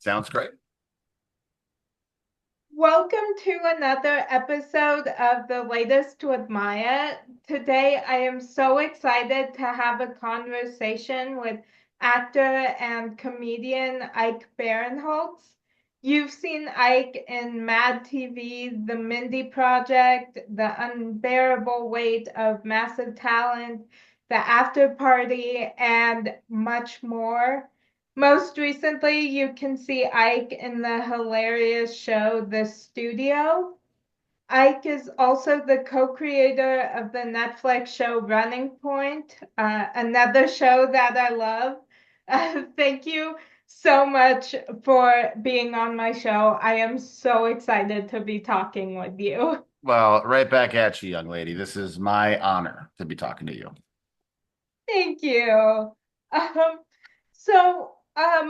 Sounds great. Welcome to another episode of the latest with Maya. Today, I am so excited to have a conversation with actor and comedian Ike Barinholtz. You've seen Ike in Mad TV, The Mindy Project, The Unbearable Weight of Massive Talent, The After Party, and much more. Most recently, you can see Ike in the hilarious show The Studio. Ike is also the co-creator of the Netflix show Running Point, another show that I love. Thank you so much for being on my show. I am so excited to be talking with you. Well, right back at you, young lady. This is my honor to be talking to you. Thank you.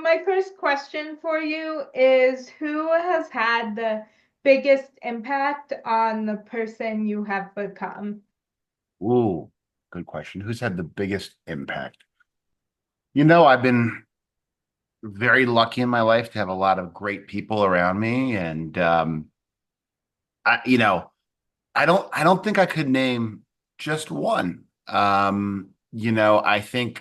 My first question for you is who has had the biggest impact on the person you have become? Ooh, good question. Who's had the biggest impact? I've been very lucky in my life to have a lot of great people around me, and I, you know, I don't think I could name just one. I think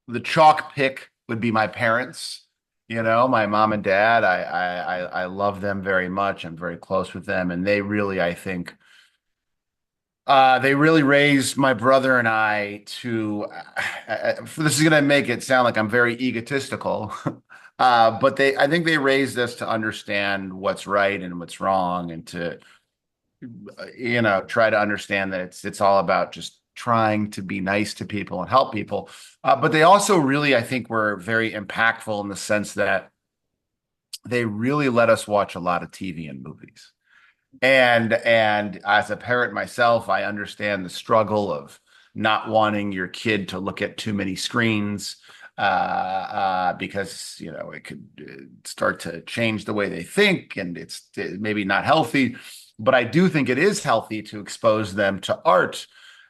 the chalk pick would be my parents. My mom and dad. I love them very much. I'm very close with them, and they really, I think, they really raised my brother and I to. This is going to make it sound like I'm very egotistical, but I think they raised us to understand what's right and what's wrong, and to try to understand that it's all about just trying to be nice to people and help people. But they also really, I think, were very impactful in the sense that they really let us watch a lot of TV and movies. And as a parent myself, I understand the struggle of not wanting your kid to look at too many screens, because it could start to change the way they think, and it's maybe not healthy. But I do think it is healthy to expose them to art,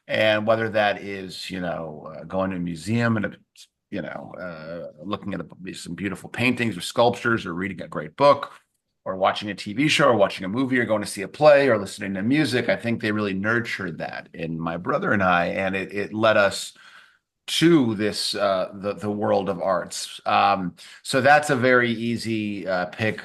and whether that is going to a museum and looking at some beautiful paintings or sculptures, or reading a great book, or watching a TV show, or watching a movie, or going to see a play, or listening to music. I think they really nurtured that in my brother and I, and it led us to this the world of arts. So that's a very easy pick.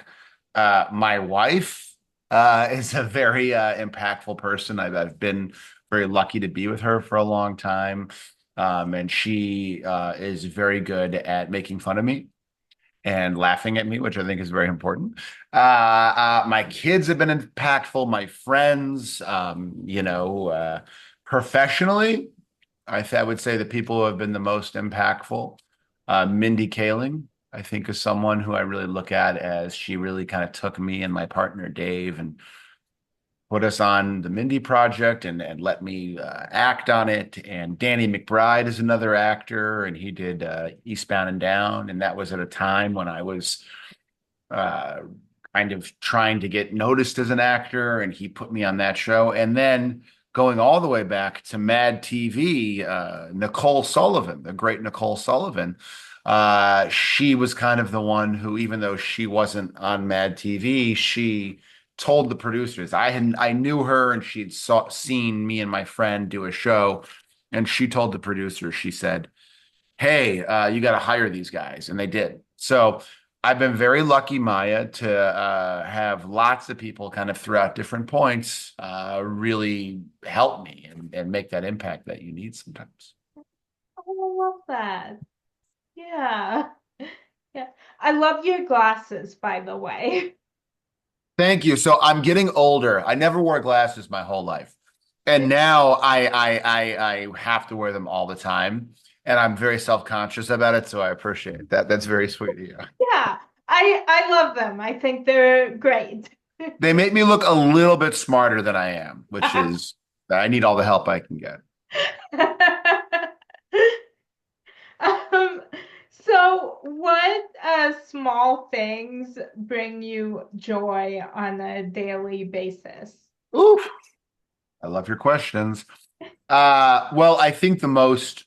My wife is a very impactful person. I've been very lucky to be with her for a long time, and she is very good at making fun of me and laughing at me, which I think is very important. My kids have been impactful. My friends, professionally, I would say the people who have been the most impactful. Mindy Kaling, I think, is someone who I really look at, as she really kind of took me and my partner Dave and put us on the Mindy Project, and let me act on it. And Danny McBride is another actor, and he did Eastbound and Down, and that was at a time when I was uh, kind of trying to get noticed as an actor, and he put me on that show. And then going all the way back to Mad TV, Nicole Sullivan, the great Nicole Sullivan. She was kind of the one who, even though she wasn't on Mad TV, she told the producers. I knew her, and seen me and my friend do a show, and she told the producers. She said, "Hey, you got to hire these guys," and they did. So I've been very lucky, Maya, to have lots of people kind of throughout different points really help me and make that impact that you need sometimes. Oh, I love that. Yeah. Yeah. I love your glasses, by the way. Thank you. So I'm getting older. I never wore glasses my whole life, and now I have to wear them all the time, and I'm very self-conscious about it. So I appreciate that. That's very sweet of you. Yeah. I love them. I think they're great. They make me look a little bit smarter than I am, which is I need all the help I can get. Um, so what small things bring you joy on a daily basis? Oof. I love your questions. Well, I think the most.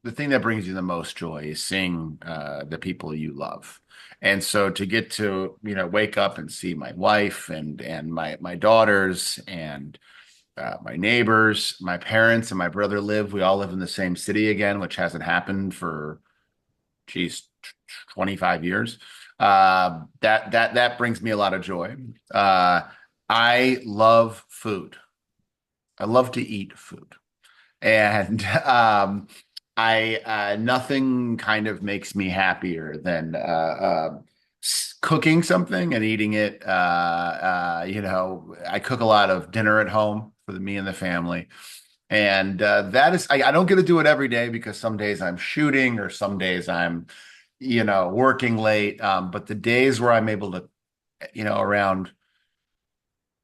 the thing that brings you the most joy is seeing the people you love. And so to get to, wake up and see my wife and my daughters and my neighbors, my parents and my brother live. We all live in the same city again, which hasn't happened for, geez, 25 years. That brings me a lot of joy. I love food. I love to eat food. And I nothing kind of makes me happier than cooking something and eating it. I cook a lot of dinner at home for me and the family. And that is, I don't get to do it every day because some days I'm shooting or some days I'm, working late. But the days where I'm able to, around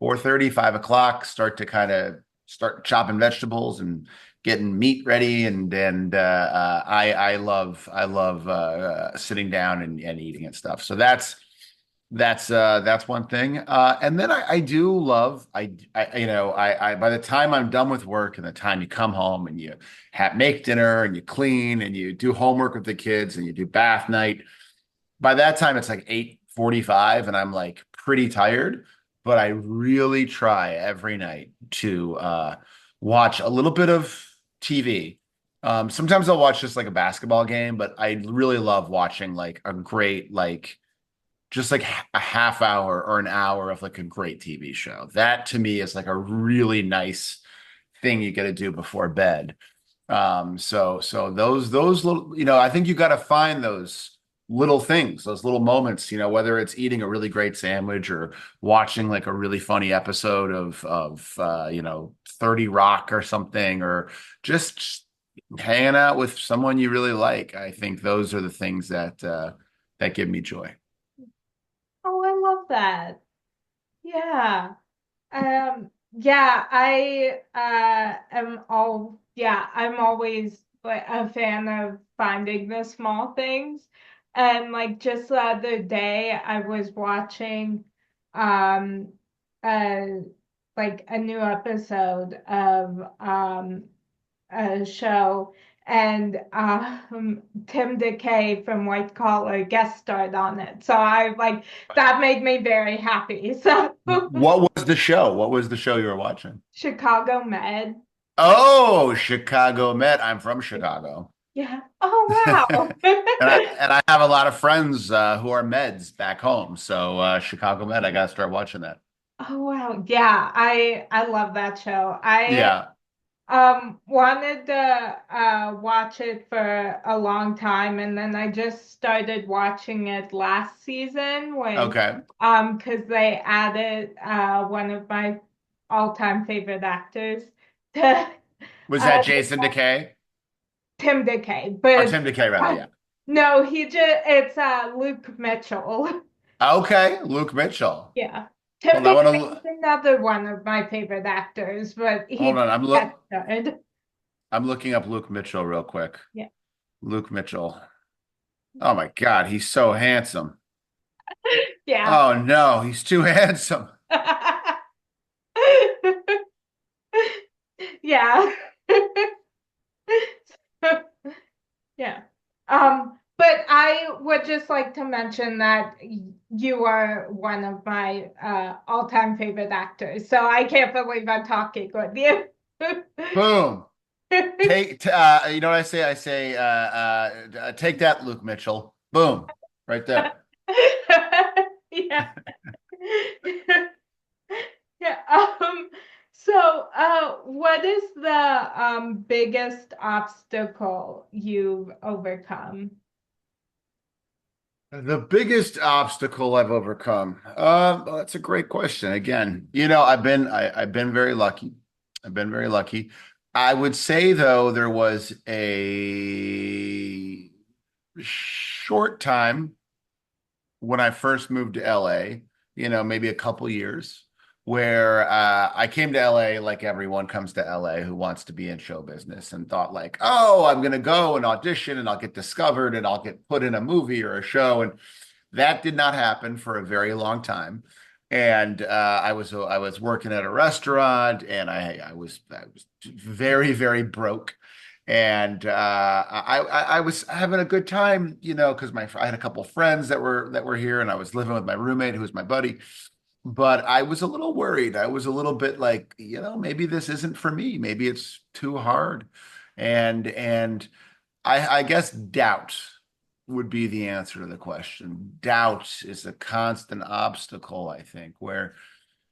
4:30, 5 o'clock, start to kind of start chopping vegetables and getting meat ready. I love sitting down and eating and stuff. So that's one thing. And then I do love I by the time I'm done with work and the time you come home and you make dinner and you clean and you do homework with the kids and you do bath night, by that time it's like 8:45 and I'm like pretty tired, but I really try every night to watch a little bit of TV. Sometimes I'll watch just like a basketball game, but I really love watching like a great like just like a half hour or an hour of like a great TV show. That to me is like a really nice thing you get to do before bed. So those little, I think you got to find those little things, those little moments, whether it's eating a really great sandwich or watching like a really funny episode of 30 Rock or something, or just hanging out with someone you really like. I think those are the things that give me joy. Oh, I love that. Yeah. Yeah, I'm always like a fan of finding the small things. And like just the other day I was watching um uh like a new episode of a show, and Tim DeKay from White Collar guest starred on it. So I like that made me very happy. So What was the show? What was the show you were watching? Chicago Med. Oh, Chicago Met. I'm from Chicago. Yeah. Oh wow. And I have a lot of friends who are meds back home. So Chicago Med, I gotta start watching that. Oh wow. Yeah, I love that show. I Yeah. wanted to watch it for a long time, and then I just started watching it last season when Okay. because they added one of my all-time favorite actors to Was uh that Jason Decay Tim DeKay, or but Tim Decay rather? Yeah. no, he just it's Luke Mitchell. Okay, Luke Mitchell. Yeah. Tim Hold on, I DeKay want is to another one of my favorite actors, but he hold just on. got started. I'm looking up Luke Mitchell real quick. Yeah. Luke Mitchell. Oh my God, he's so handsome. Yeah. Oh no, he's too handsome. Yeah. Yeah. But I would just like to mention that you are one of my all-time favorite actors. So I can't believe I'm talking with you. Boom. You know what I say? I say, take that, Luke Mitchell. Boom, right there. Yeah. Yeah. So what is the biggest obstacle you've overcome? The biggest obstacle I've overcome. Well, that's a great question. Again, I've been very lucky. I've been very lucky. I would say though, there was a short time when I first moved to LA, maybe a couple years, where I came to LA like everyone comes to LA who wants to be in show business and thought like, oh, I'm gonna go and audition and I'll get discovered and I'll get put in a movie or a show. And that did not happen for a very long time. And I was working at a restaurant and I was very, very broke. And I was having a good time, because my I had a couple friends that were here, and I was living with my roommate, who was my buddy. But I was a little worried. I was a little bit like, maybe this isn't for me. Maybe it's too hard. And I guess doubt would be the answer to the question. Doubt is a constant obstacle, I think, where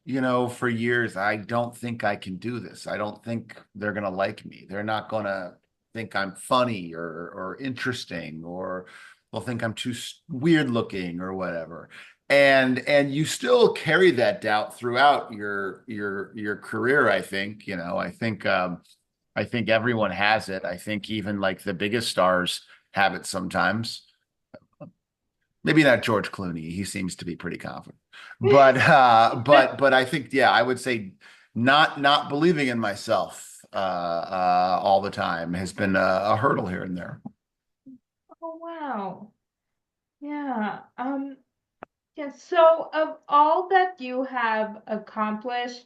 for years, I don't think I can do this. I don't think they're going to like me. They're not going to think I'm funny or interesting, or they'll think I'm too weird looking or whatever. And you still carry that doubt throughout your career, I think. I think everyone has it. I think even like the biggest stars have it sometimes. Maybe not George Clooney. He seems to be pretty confident. But I think, yeah, I would say not believing in myself all the time has been a hurdle here and there. Oh, wow. Yeah. Yeah. So, of all that you have accomplished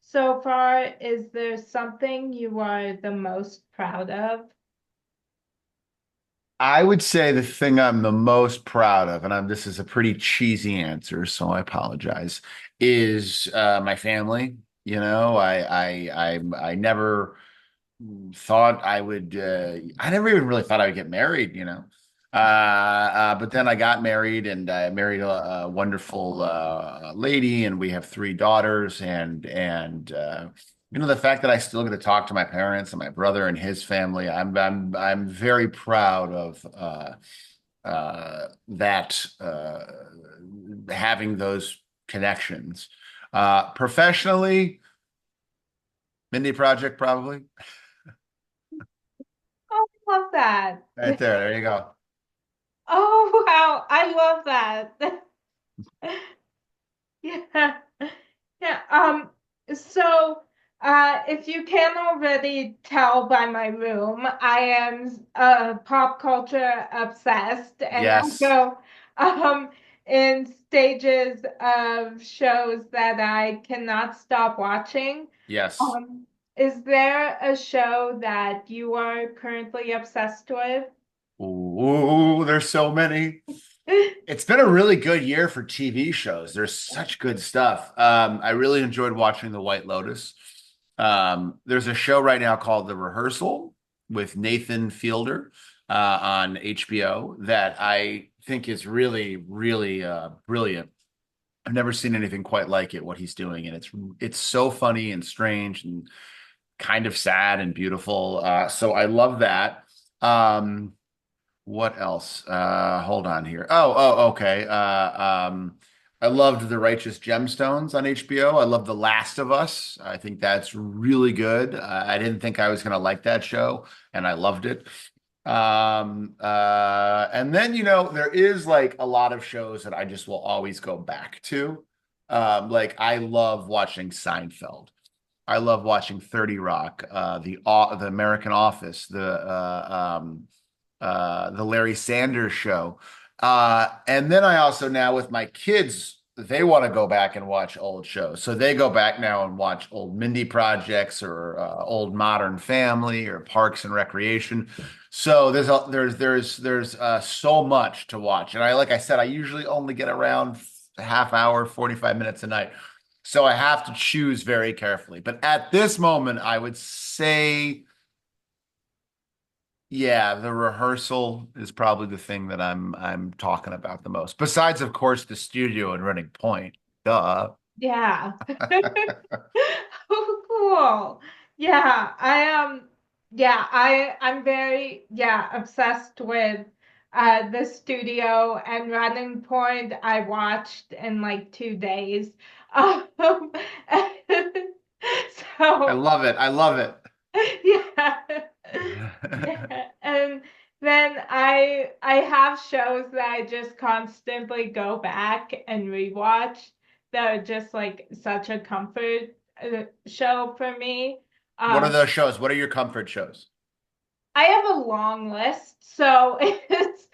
so far, is there something you are the most proud of? I would say the thing I'm the most proud of, and this is a pretty cheesy answer, so I apologize, is my family. I never thought I would I never even really thought I would get married. But then I got married, and I married a wonderful lady, and we have three daughters, and the fact that I still get to talk to my parents and my brother and his family, I'm very proud of that having those connections. Professionally, Mindy Project probably. Oh, I love that. Right there you go. Oh, wow. I love that. Yeah. Yeah. So, if you can already tell by my room, I am pop culture obsessed, and I Yes. go in stages of shows that I cannot stop watching. Yes. Um, is there a show that you are currently obsessed with? Ooh, there's so many. It's been a really good year for TV shows. There's such good stuff. I really enjoyed watching The White Lotus. There's a show right now called The Rehearsal with Nathan Fielder on HBO that I think is really, really brilliant. I've never seen anything quite like it, what he's doing, and it's so funny and strange and kind of sad and beautiful. So I love that. Um, what else? Hold on here. Oh, okay. I loved The Righteous Gemstones on HBO. I love The Last of Us. I think that's really good. I didn't think I was going to like that show, and I loved it. And then, there is like a lot of shows that I just will always go back to. Like I love watching Seinfeld. I love watching 30 Rock, the American Office, the Larry Sanders Show. And then I also now with my kids, they want to go back and watch old shows. So they go back now and watch old Mindy Projects or old Modern Family or Parks and Recreation. So there's so much to watch. And like I said, I usually only get around a half hour, 45 minutes a night. So I have to choose very carefully. But at this moment, I would say, yeah, the rehearsal is probably the thing that I'm talking about the most. Besides, of course, the studio and Running Point. Duh. Yeah. Oh, cool. Yeah, I'm very obsessed with the studio and Running Point. I watched in like 2 days. Um, I so love it. I love it. yeah. Yeah. And then I have shows that I just constantly go back and rewatch that are just like such a comfort show for me. What are Um, those shows? What are your comfort shows? I have a long list, so it's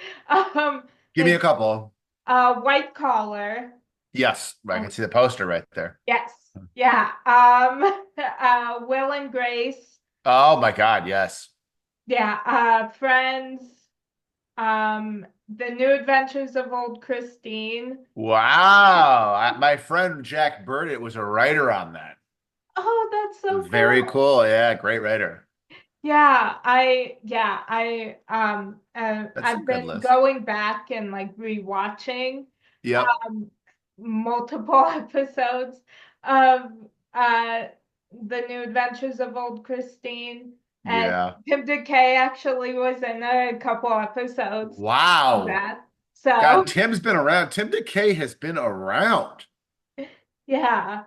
Give me a like couple. White Collar. Yes, I can Um, see the poster right there. yes, yeah. Will and Grace. Oh my God, yes. Yeah, Friends, The New Adventures of Old Christine. Wow. My friend Jack Burdett was a writer on that. Oh, that's so Very cool. cool. Yeah, great writer. Yeah, That's a I've good been list. going back and like rewatching Yep. um multiple episodes of uh The New Adventures of Old Christine, and Yeah. Tim DeKay actually was in a couple episodes of Wow. that. So God, Tim's been around. Tim DeKay has been around. yeah,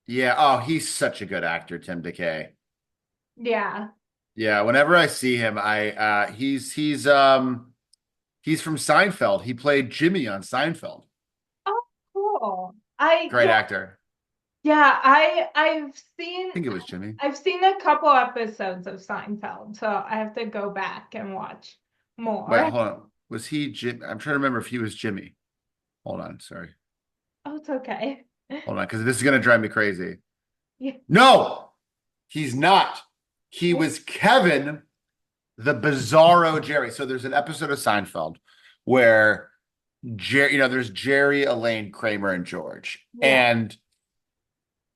Yeah. Oh, he's such a good actor, Tim DeKay. yeah. Yeah. Whenever I see him, he's from Seinfeld. He played Jimmy on Seinfeld. Oh, cool. I Great yeah, actor. yeah, I think it was Jimmy. I've seen a couple episodes of Seinfeld, so I have to go back and watch Wait, more. hold on. Was he Jim? I'm trying to remember if he was Jimmy. Hold on. Sorry. Oh, it's okay. Hold on, because this is gonna drive me crazy. Yeah. No, he's not. He was Kevin, the Bizarro Jerry. So there's an episode of Seinfeld where Jerry, there's Jerry, Elaine, Kramer, and George. Yeah. And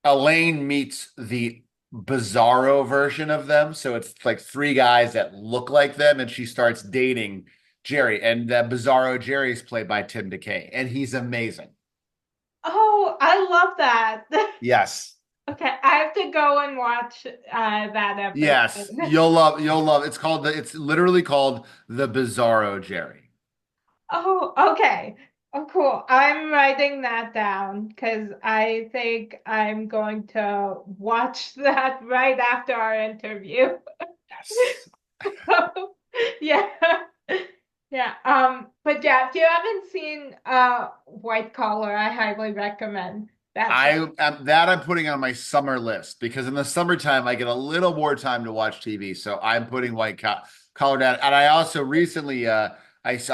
Elaine meets the Bizarro version of them. So it's like three guys that look like them, and she starts dating Jerry. And the Bizarro Jerry is played by Tim DeKay, and he's amazing. Oh, I love that. Yes. Okay, I have to go and watch that Yes. episode. You'll love it's literally called the Bizarro Jerry. Oh, okay. Oh, cool. I'm writing that down because I think I'm going to watch that right after our interview. Yes. Yeah. Yeah. But yeah, if you haven't seen White Collar, I highly recommend that show. I'm putting on my summer list because in the summertime I get a little more time to watch TV. So I'm putting Collar down. And I also recently I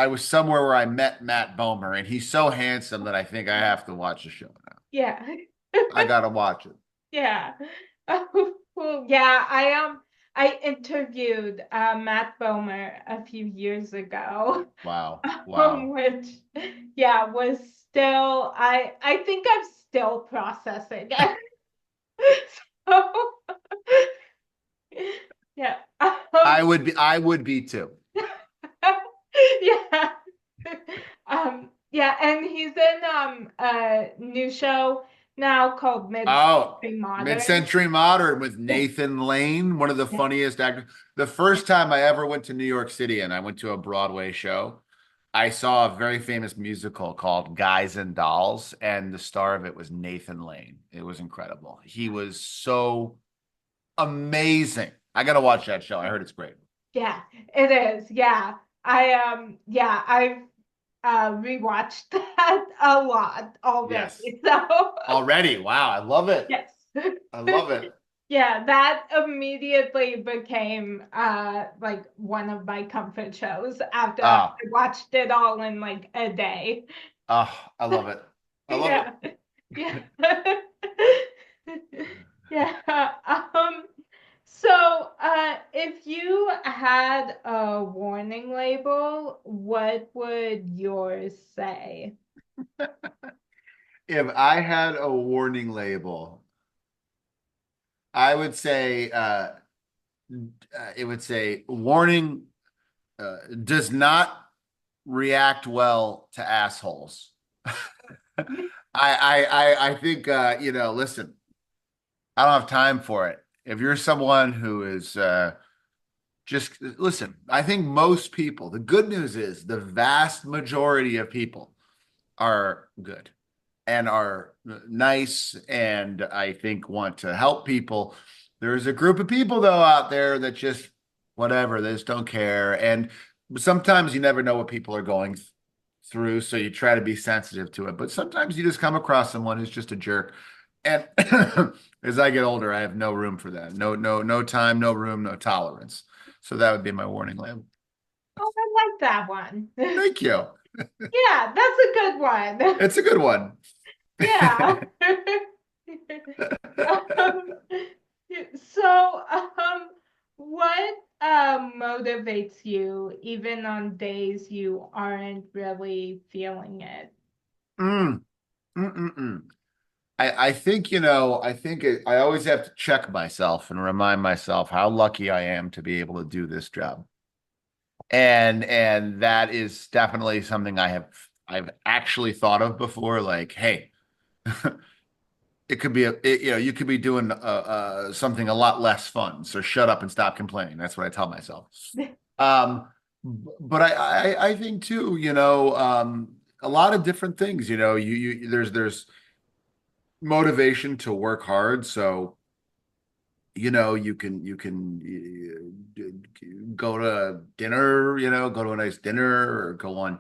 was somewhere where I met Matt Bomer, and he's so handsome that I think I have to watch the show now. Yeah. I gotta watch it. Yeah. Oh, well, yeah, I interviewed Matt Bomer a few years ago, Wow. Wow. which yeah was still I think I'm still processing it. So yeah. I would be too. Yeah. Yeah, and he's in a new show now called Oh, Mid-Century Modern. Mid-Century Modern with Nathan Lane, one of the Yeah. funniest actors. The first time I ever went to New York City and I went to a Broadway show, I saw a very famous musical called Guys and Dolls, and the star of it was Nathan Lane. It was incredible. He was so amazing. I gotta watch that show. I heard it's great. Yeah, it is. Yeah. Yeah, I've rewatched that a lot Yes. already. So Already. Wow. I love it. yes. I love it. Yeah, that immediately became like one of my comfort shows after I Ah, watched it all in like a day. I love it. I love it. Yeah. Yeah. Yeah. So, if you had a warning label, what would yours say? If I had a warning label, I would say it would say warning does not react well to assholes. I think listen, I don't have time for it. If you're someone who is just listen, I think most people, the good news is the vast majority of people are good and are nice and I think want to help people. There's a group of people though out there that just whatever, they just don't care. And sometimes you never know what people are going through, so you try to be sensitive to it. But sometimes you just come across someone who's just a jerk. And as I get older, I have no room for that. No time, no room, no tolerance. So that would be my warning label. Oh, I like that one. Thank you. Yeah, that's a good one. It's a good one. Yeah. Um, so, What motivates you even on days you aren't really feeling it? Mm, mm. I think, I always have to check myself and remind myself how lucky I am to be able to do this job. And that is definitely something I've actually thought of before. Like, hey, it could be you could be doing something a lot less fun. So shut up and stop complaining. That's what I tell myself. Um, but I think too, a lot of different things. There's motivation to work hard. So you can go to dinner, go to a nice dinner or go on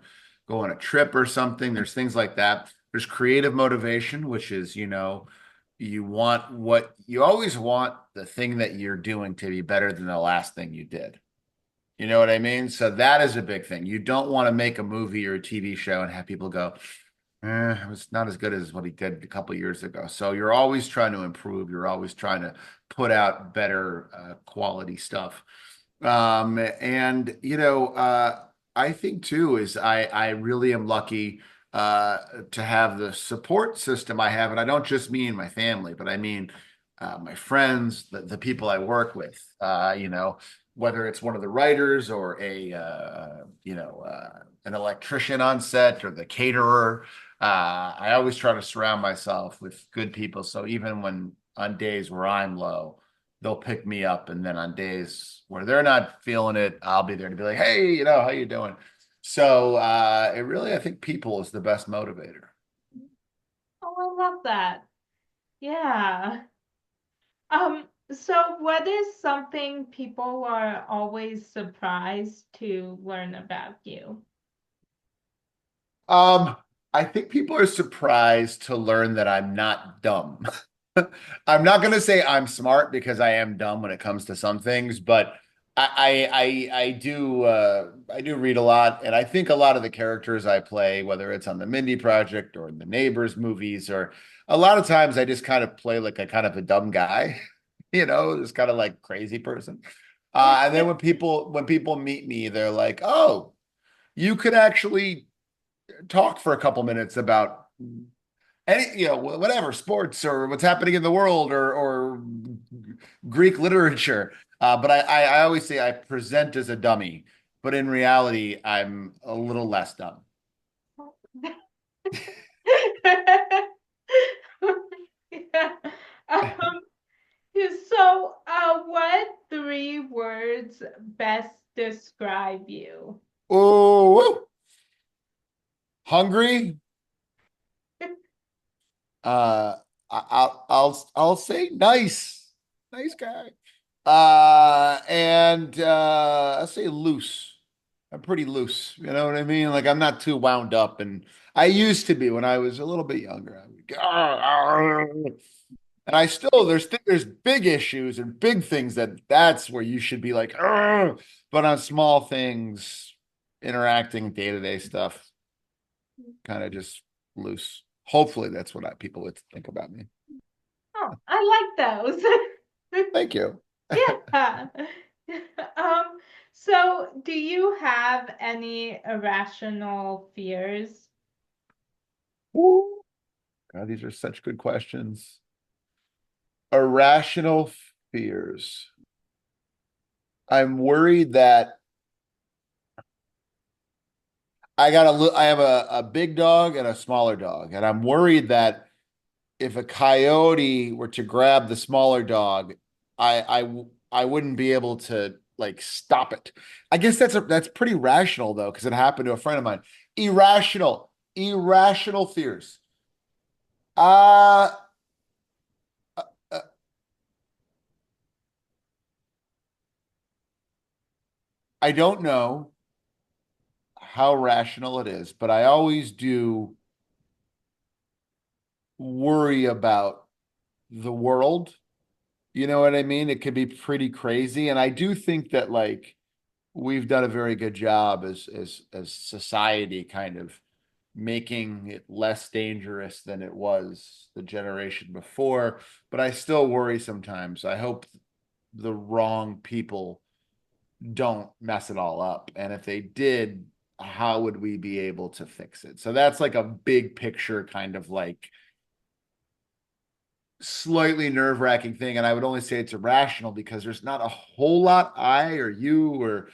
a trip or something. There's things like that. There's creative motivation, which is, you always want the thing that you're doing to be better than the last thing you did. You know what I mean? So that is a big thing. You don't want to make a movie or a TV show and have people go, it was not as good as what he did a couple of years ago. So you're always trying to improve. You're always trying to put out better quality stuff. And I think too is I really am lucky to have the support system I have, and I don't just mean my family, but I mean my friends, the people I work with. Whether it's one of the writers or an electrician on set or the caterer. I always try to surround myself with good people. So even when on days where I'm low, they'll pick me up. And then on days where they're not feeling it, I'll be there to be like, hey, how you doing? So it really, I think people is the best motivator. Oh, I love that. Yeah. So what is something people are always surprised to learn about you? Um, I think people are surprised to learn that I'm not dumb. I'm not going to say I'm smart because I am dumb when it comes to some things, but I do read a lot, and I think a lot of the characters I play, whether it's on the Mindy Project or in the Neighbors movies, or a lot of times I just kind of play like a kind of a dumb guy, just kind of like crazy person. And then when people meet me, they're like, "Oh, you could actually talk for a couple minutes about any, whatever, sports or what's happening in the world or Greek literature. But I always say I present as a dummy, but in reality, I'm a little less dumb. Yeah. Um, so, what three words best describe you? Oh, hungry. Uh, I'll say nice, nice guy. And I'll say loose. I'm pretty loose. You know what I mean? Like I'm not too wound up, and I used to be when I was a little bit younger. I would go, and I still there's big issues and big things that's where you should be like, but on small things, interacting day-to-day stuff, kind of just loose. Hopefully, that's what people would think about me. Oh, I like those. Thank you. Yeah. Um, so do you have any irrational fears? Ooh, God, these are such good questions. Irrational fears. I'm worried that I have a big dog and a smaller dog, and I'm worried that if a coyote were to grab the smaller dog, I wouldn't be able to like stop it. I guess that's pretty rational though, because it happened to a friend of mine. Irrational fears. Uh, uh, uh, I don't know how rational it is, but I always do worry about the world. You know what I mean? It could be pretty crazy. And I do think that like we've done a very good job as society kind of making it less dangerous than it was the generation before. But I still worry sometimes. I hope the wrong people don't mess it all up. And if they did, how would we be able to fix it? So that's like a big picture kind of like slightly nerve-wracking thing. And I would only say it's irrational because there's not a whole lot I or you or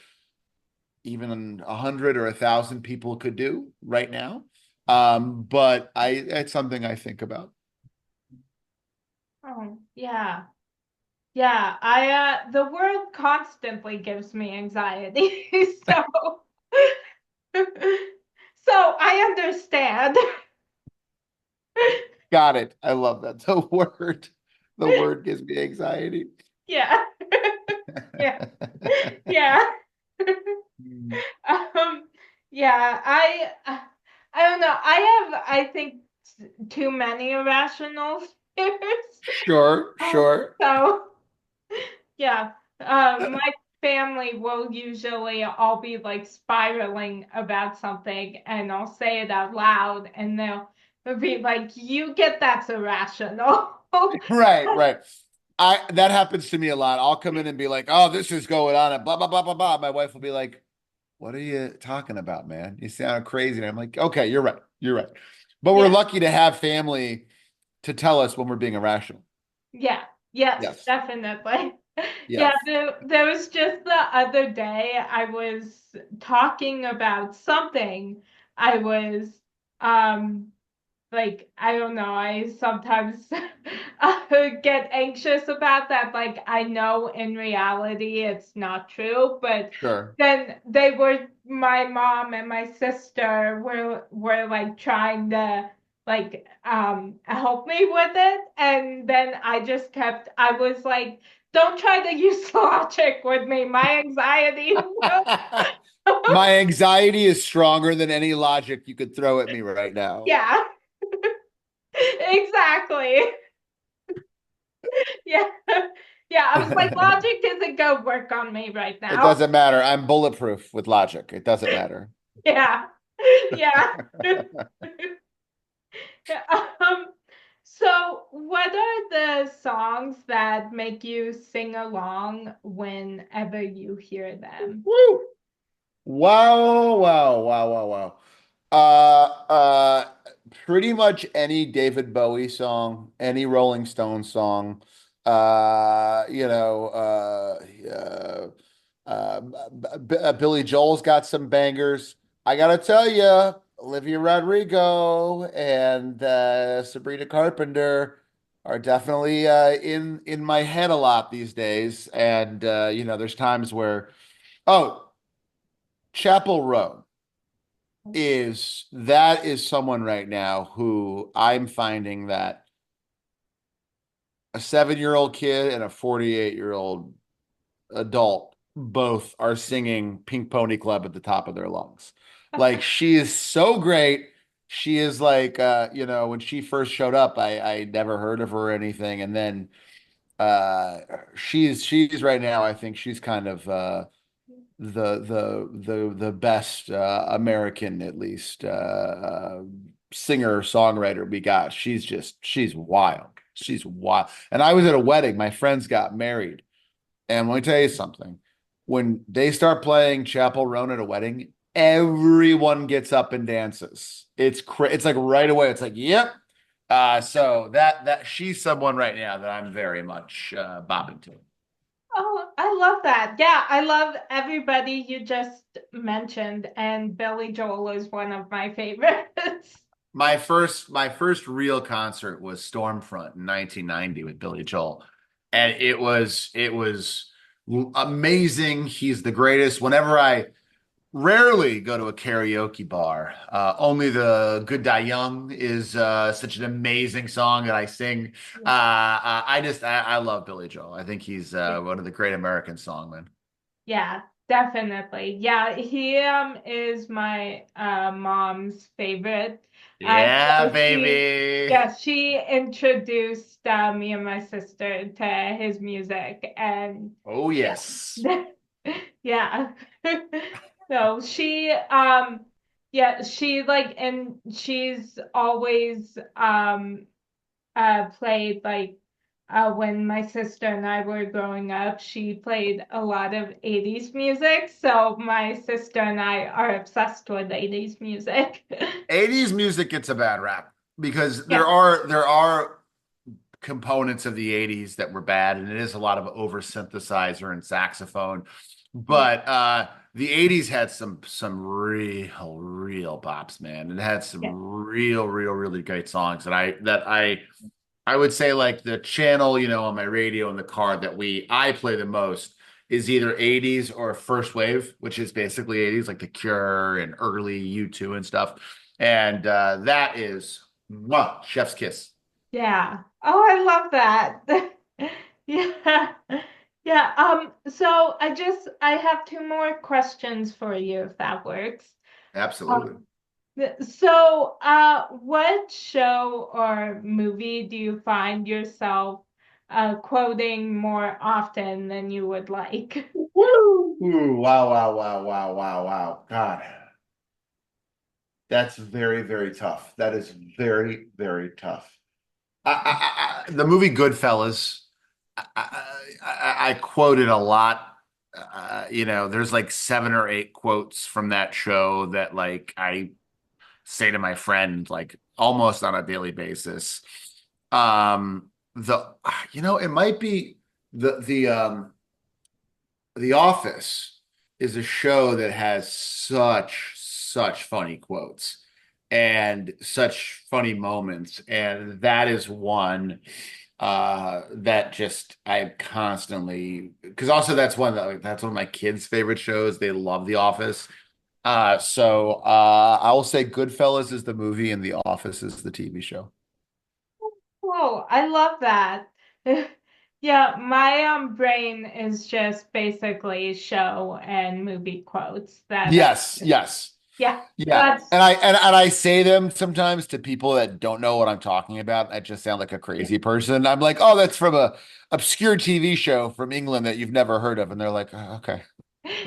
even 100 or 1,000 people could do right now. But it's something I think about. Oh, yeah. Yeah, I the world constantly gives me anxiety. So so I understand. Got it. I love that. The word gives me anxiety. Yeah. Yeah. Yeah. Mm. Um, yeah, I don't know. I think too many irrational fears. Sure, sure. So yeah, my family will usually all be like spiraling about something, and I'll say it out loud, and they'll be like, "You get that's irrational." Right, right. I that happens to me a lot. I'll come in and be like, "Oh, this is going on," and blah blah blah blah blah. My wife will be like, "What are you talking about, man? You sound crazy." And I'm like, "Okay, you're right. You're right." But we're Yeah, lucky to have family to tell us when we're being irrational. yeah, yes, Yes. definitely. Yeah, Yes. there was just the other day I was talking about something. I was um like I don't know, I sometimes get anxious about that. Like I know in reality it's not true, but Sure. then they were my mom and my sister were like trying to like help me with it, and then I was like, don't try to use logic with me. My anxiety will My anxiety is stronger than any logic you could throw at me right now. yeah, exactly. Yeah. Yeah. I was like, logic isn't gonna work on me right It now. doesn't matter. I'm bulletproof with logic. It doesn't matter. Yeah. Yeah. Um, so what are the songs that make you sing along whenever you hear them? Woo! Wow, wow, wow, wow, wow. Pretty much any David Bowie song, any Rolling Stones song, Billy Joel's got some bangers. I gotta tell you, Olivia Rodrigo and Sabrina Carpenter are definitely in my head a lot these days. And there's times where, oh, Chapel Roan is someone right now who I'm finding that a 7-year-old kid and a 48-year-old adult both are singing Pink Pony Club at the top of their lungs. Like she is so great. She is like when she first showed up, I never heard of her or anything. And then uh she's right now, I think she's kind of the best American, at least singer songwriter we got. She's wild. She's wild. And I was at a wedding. My friends got married, and let me tell you something. When they start playing Chapel Roan at a wedding, everyone gets up and dances. It's like right away. It's like, yep. So that she's someone right now that I'm very much bopping to. Oh, I love that. Yeah, I love everybody you just mentioned, and Billy Joel is one of my favorites. My first real concert was Stormfront in 1990 with Billy Joel, and it was amazing. He's the greatest. Whenever I rarely go to a karaoke bar, only the Good Die Young is such an amazing song that I sing. I love Billy Joel. I think he's one of the great American songmen. Yeah, definitely. Yeah, he is my mom's favorite. Yeah, So baby. she introduced me and my sister to his music, and Oh yes. yeah. So she like, and she's always played like when my sister and I were growing up, she played a lot of 80s music. So my sister and I are obsessed with 80s music. 80s music gets a bad rap because there Yeah, are there are components of the 80s that were bad, and it is a lot of over synthesizer and saxophone. yeah, But the 80s had some real bops, man. It had some yeah, really great songs that I would say like the channel, on my radio in the car that I play the most is either 80s or first wave, which is basically 80s, like The Cure and early U2 and stuff. And that is chef's kiss. yeah. Oh, I love that. Yeah. Yeah. So I have two more questions for you, if that works. Absolutely. Um, so, what show or movie do you find yourself quoting more often than you would like? Woo! Ooh, wow. God, that's very tough. That is very tough. The movie Goodfellas, I quoted a lot. There's like 7 or 8 quotes from that show that like I say to my friend like almost on a daily basis. It might be the Office is a show that has such funny quotes and such funny moments, and that is one that just I constantly because also that's one of my kids' favorite shows. They love The Office. I will say Goodfellas is the movie and The Office is the TV show. Oh, I love that. Yeah, my brain is just basically show and movie quotes that Yes. yeah, Yeah. that's And I say them sometimes to people that don't know what I'm talking about. I just sound like a yeah. crazy person. I'm like, oh, that's from a obscure TV show from England that you've never heard of. And they're like, "Oh, okay.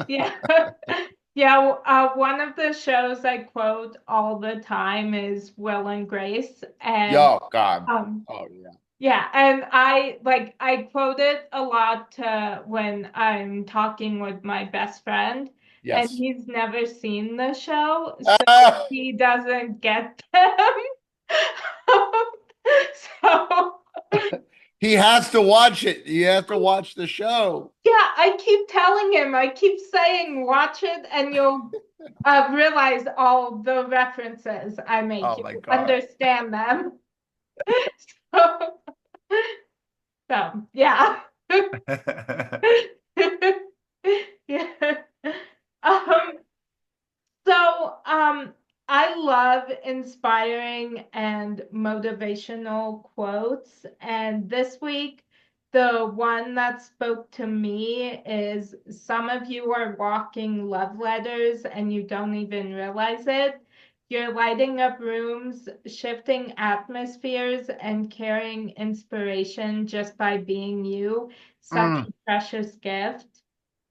Yeah. Yeah, one of the shows I quote all the time is Will and Grace, and Yo, God. um, Oh yeah. yeah, and I quote it a lot when I'm talking with my best friend, and Yes. he's never seen the show, so Ah, he doesn't get them. So he has to watch it. He has to watch the show. yeah, I keep telling him, I keep saying, watch it, and you'll realize all the references I make. Oh You my God. understand them. So, so yeah. Yeah. Um, so, I love inspiring and motivational quotes. And this week, the one that spoke to me is some of you are walking love letters and you don't even realize it. You're lighting up rooms, shifting atmospheres, and carrying inspiration just by being you. Such Mm, a precious gift.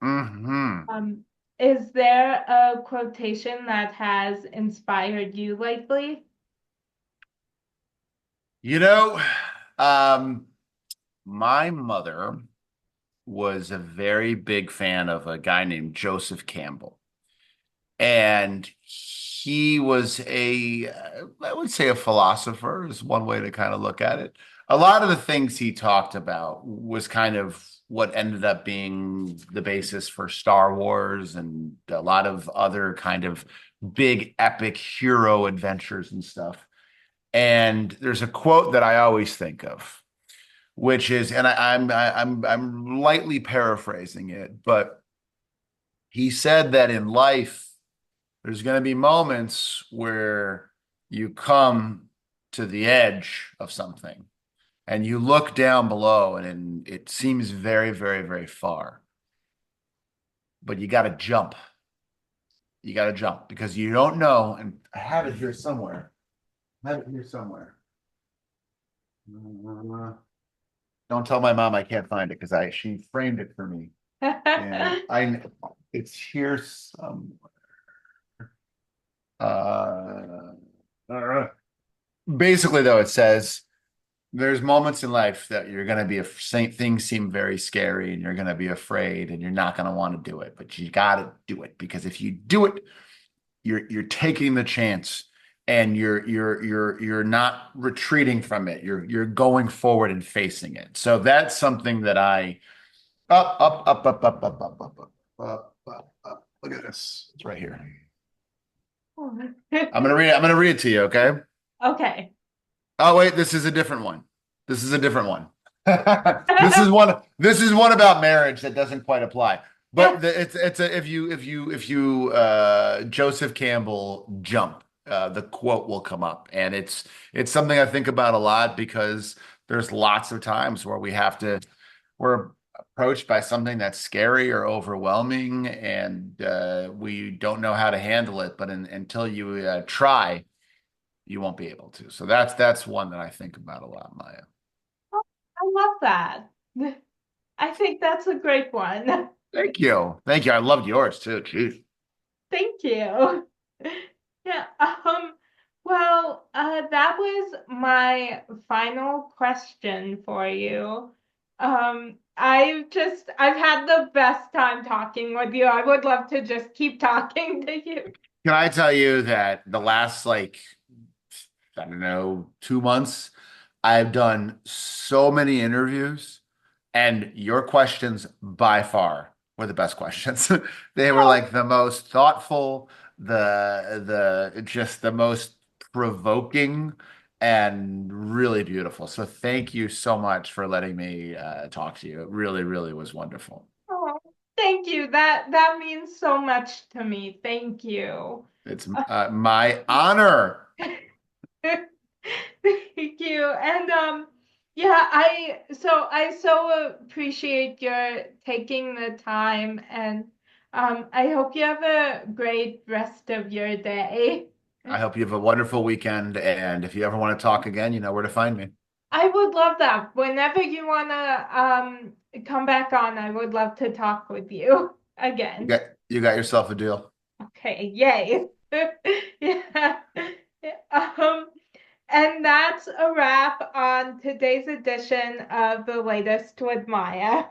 hmm Um, is there a quotation that has inspired you lately? You know, um, my mother was a very big fan of a guy named Joseph Campbell. And he was I would say a philosopher is one way to kind of look at it. A lot of the things he talked about was kind of what ended up being the basis for Star Wars and a lot of other kind of big epic hero adventures and stuff. And there's a quote that I always think of, which is, and I'm lightly paraphrasing it, but he said that in life there's going to be moments where you come to the edge of something and you look down below and it seems very far, but you got to jump. You got to jump because you don't know. And I have it here somewhere. I have it here somewhere. Don't tell my mom I can't find it because she framed it for me. And it's here some uh, uh basically though it says There's moments in life that you're going to be things seem very scary and you're going to be afraid and you're not going to want to do it, but you got to do it because if you do it, you're taking the chance and you're not retreating from it. You're going forward and facing it. So that's something that I up. Look at this. It's right here. I'm gonna read it to you, okay? Okay. Oh wait, this is a different one. This is a different one. This is one about marriage that doesn't quite apply. But it's a if you Joseph Campbell jump, the quote will come up, and it's something I think about a lot because there's lots of times where we're approached by something that's scary or overwhelming, and we don't know how to handle it. But until you try, you won't be able to. So that's one that I think about a lot, Maya. I love that. I think that's a great one. Thank you. Thank you. I loved yours too. Jeez. Thank you. Yeah, that was my final question for you. I've had the best time talking with you. I would love to just keep talking to you. Can I tell you that the last I don't know, 2 months, I've done so many interviews, and your questions by far were the best questions. They were Oh, like the most thoughtful, the just the most provoking and really beautiful. So thank you so much for letting me talk to you. It really, really was wonderful. oh, thank you. That means so much to me. Thank you. It's my honor. Thank you. And yeah, I so appreciate your taking the time and I hope you have a great rest of your day. I hope you have a wonderful weekend. And if you ever want to talk again, you know where to find me. I would love that. Whenever you wanna come back on, I would love to talk with you You again. got you got yourself a deal. Okay, yay. Yeah. Um, and that's a wrap on today's edition of The Latest with Maya.